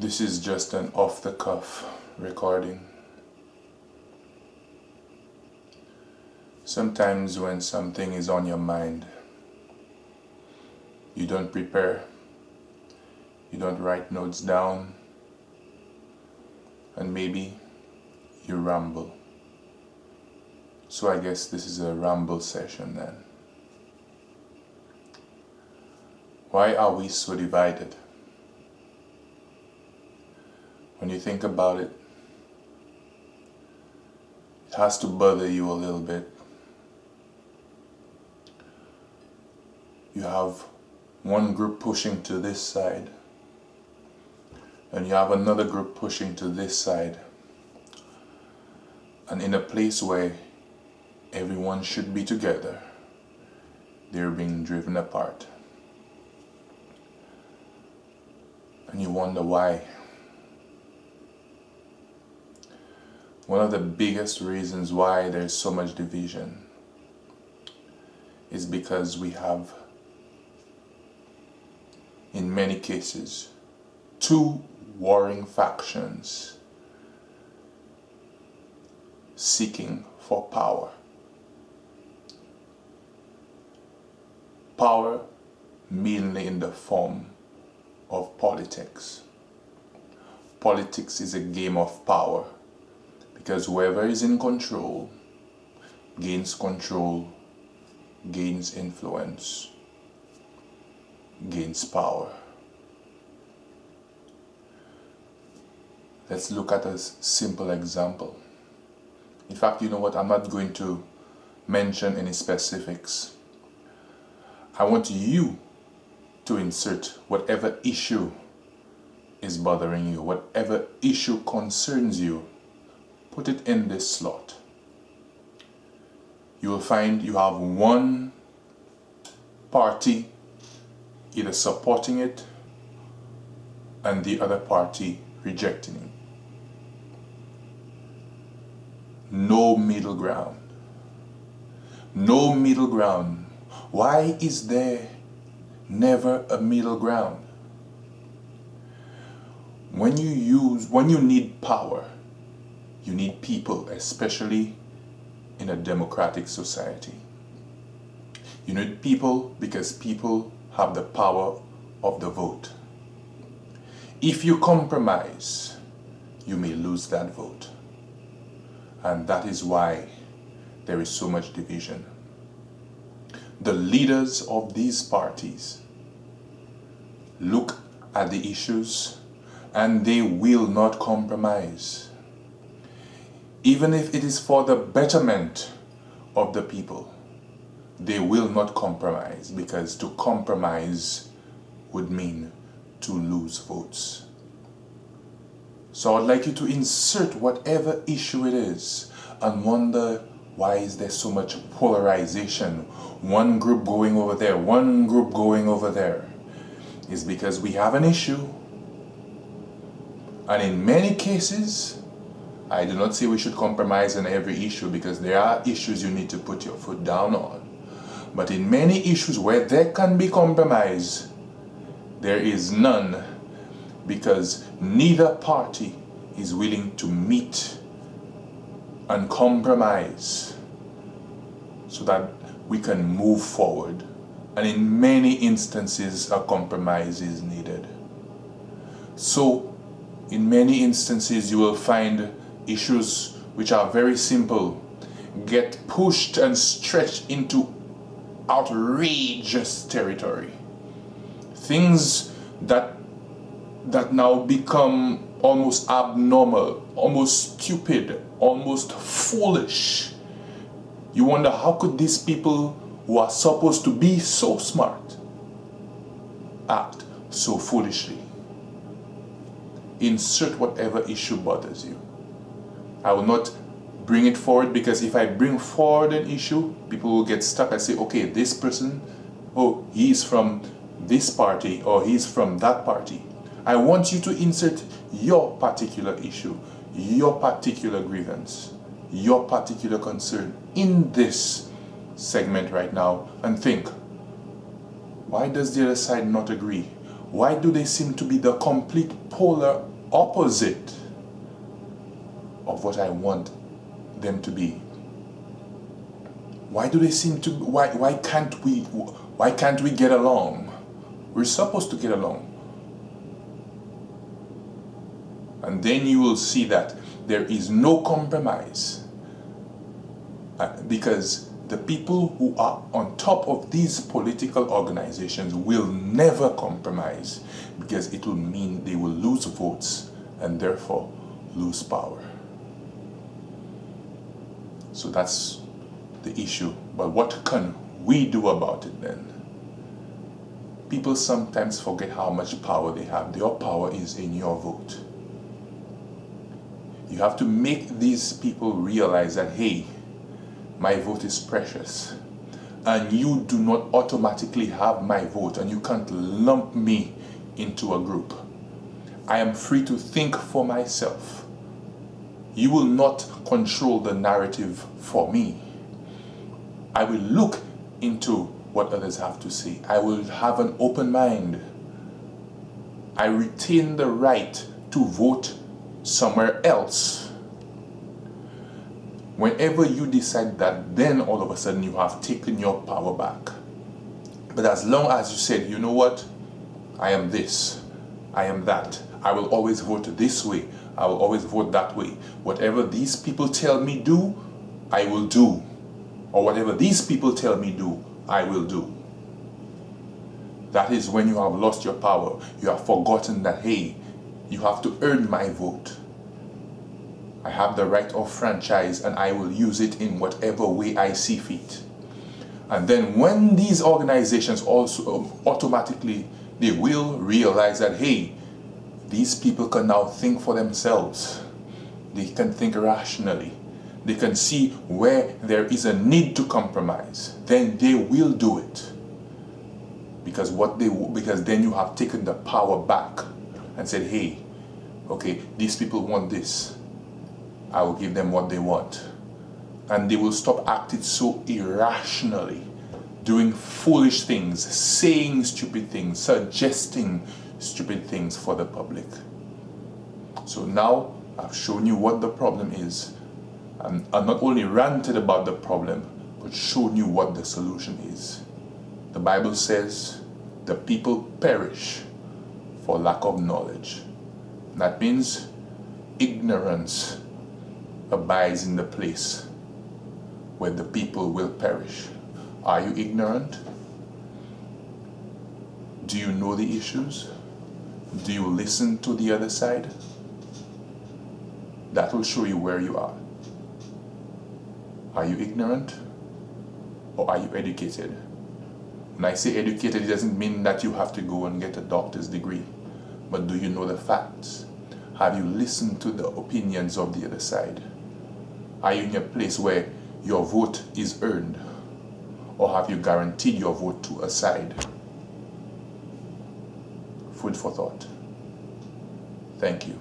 This is just an off-the-cuff recording. Sometimes when something is on your mind, you don't prepare, you don't write notes down, and maybe you ramble. So I guess this is a ramble session then. Why are we so divided? When you think about it, it has to bother you a little bit. You have one group pushing to this side, and you have another group pushing to this side. And in a place where everyone should be together, they're being driven apart. And you wonder why. One of the biggest reasons why there's so much division is because we have, in many cases, two warring factions seeking for power. Power mainly in the form of politics. Politics is a game of power because whoever is in control, gains influence, gains power. Let's look at a simple example. In fact, you know what? I'm not going to mention any specifics. I want you to insert whatever issue is bothering you, whatever issue concerns you, put it in this slot. You will find you have one party either supporting it and the other party rejecting it. No middle ground. No middle ground. Why is there never a middle ground? When you need power, you need people, especially in a democratic society. You need people because people have the power of the vote. If you compromise, you may lose that vote. And that is why there is so much division. The leaders of these parties look at the issues and they will not compromise. Even if it is for the betterment of the people, they will not compromise, because to compromise would mean to lose votes. So I'd like you to insert whatever issue it is and wonder, why is there so much polarization? One group going over there, one group going over there. It's because we have an issue. And in many cases, I do not say we should compromise on every issue, because there are issues you need to put your foot down on. But in many issues where there can be compromise, there is none, because neither party is willing to meet and compromise so that we can move forward. And in many instances, a compromise is needed. So, in many instances, you will find issues which are very simple get pushed and stretched into outrageous territory. Things that now become almost abnormal, almost stupid, almost foolish. You wonder, how could these people who are supposed to be so smart act so foolishly? Insert whatever issue bothers you. I will not bring it forward, because if I bring forward an issue, people will get stuck and say, okay, this person, oh, he's from this party or he's from that party. I want you to insert your particular issue, your particular grievance, your particular concern in this segment right now, and think, why does the other side not agree? Why do they seem to be the complete polar opposite of what I want them to be. Why do they seem to? Why can't we? Why can't we get along? We're supposed to get along. And then you will see that there is no compromise, because the people who are on top of these political organizations will never compromise, because it will mean they will lose votes and therefore lose power. So that's the issue. But what can we do about it then? People sometimes forget how much power they have. Your power is in your vote. You have to make these people realize that, hey, my vote is precious, and you do not automatically have my vote, and you can't lump me into a group. I am free to think for myself. You will not control the narrative for me. I will look into what others have to say. I will have an open mind. I retain the right to vote somewhere else. Whenever you decide that, then all of a sudden you have taken your power back. But as long as you said, you know what, I am this, I am that, I will always vote this way, I will always vote that way. Whatever these people tell me do, I will do. Or whatever these people tell me do, I will do. That is when you have lost your power. You have forgotten that, hey, you have to earn my vote. I have the right of franchise, and I will use it in whatever way I see fit. And then when these organizations also automatically, they will realize that, hey, these people can now think for themselves. They can think rationally. They can see where there is a need to compromise. Then they will do it. Because then you have taken the power back and said, hey, okay, these people want this. I will give them what they want. And they will stop acting so irrationally, doing foolish things, saying stupid things, suggesting stupid things for the public. So now I've shown you what the problem is. And I've not only ranted about the problem, but shown you what the solution is. The Bible says the people perish for lack of knowledge. That means ignorance abides in the place where the people will perish. Are you ignorant? Do you know the issues? Do you listen to the other side? That will show you where you are. Are you ignorant or are you educated? When I say educated, it doesn't mean that you have to go and get a doctor's degree. But do you know the facts? Have you listened to the opinions of the other side? Are you in a place where your vote is earned? Or have you guaranteed your vote to a side? Food for thought. Thank you.